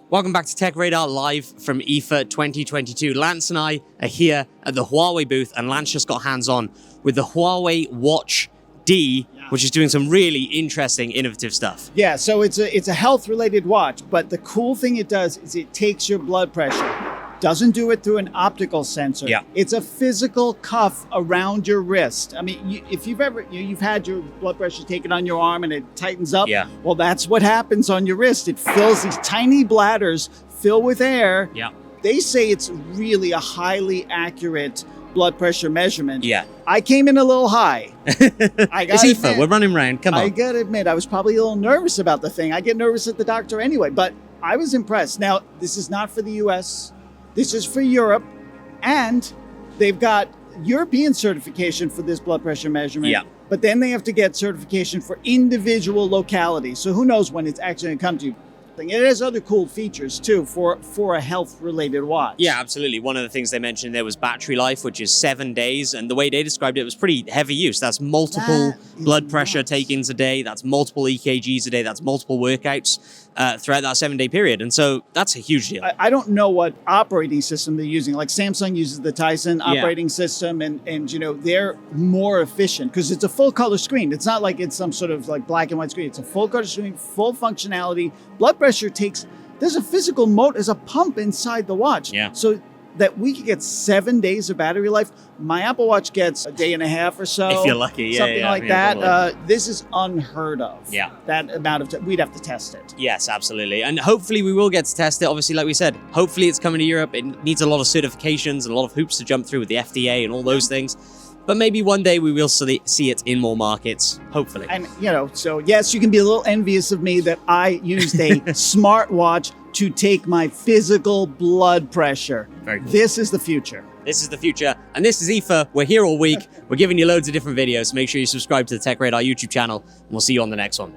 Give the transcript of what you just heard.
Welcome back to Techradar live from IFA 2022. Lance and I are here at the Huawei booth, and Lance just got hands-on with the Huawei Watch D, which is doing some really interesting, innovative stuff. Yeah, so it's a health-related watch, but the cool thing it does is it takes your blood pressure. Doesn't do it through an optical sensor. Yeah. It's a physical cuff around your wrist. I mean, if you've ever, you've had your blood pressure taken on your arm and it tightens up. Yeah. Well, that's what happens on your wrist. It fills, these tiny bladders fill with air. Yeah. They say it's really a highly accurate blood pressure measurement. Yeah. I came in a little high. It's IFA, we're running around, come on. I gotta admit, I was probably a little nervous about the thing. I get nervous at the doctor anyway, but I was impressed. Now, this is not for the US. This is for Europe, and they've got European certification for this blood pressure measurement. Yeah. But then they have to get certification for individual localities. So who knows when it's actually going to come to you. It has other cool features too for a health-related watch. Yeah, absolutely. One of the things they mentioned there was battery life, which is 7 days. And the way they described it was pretty heavy use. That's multiple blood pressure take-ins a day. That's multiple EKGs a day. That's multiple workouts throughout that 7-day period. And so that's a huge deal. I don't know what operating system they're using. Like Samsung uses the Tizen operating system, and you know, they're more efficient because it's a full color screen. It's not like it's some sort of like black and white screen. It's a full color screen, full functionality. Blood pressure there's a physical motor, there's a pump inside the watch. Yeah. So that we could get 7 days of battery life. My Apple Watch gets a day and a half or so. If you're lucky, something like yeah, that. This is unheard of. Yeah. That amount of time, we'd have to test it. Yes, absolutely. And hopefully we will get to test it. Obviously, like we said, hopefully it's coming to Europe. It needs a lot of certifications and a lot of hoops to jump through with the FDA and all those things. But maybe one day we will see it in more markets, hopefully. And, you know, so yes, you can be a little envious of me that I used a smartwatch to take my physical blood pressure. Very cool. This is the future. This is the future. And this is IFA. We're here all week. We're giving you loads of different videos. So make sure you subscribe to the Techradar YouTube channel, and we'll see you on the next one.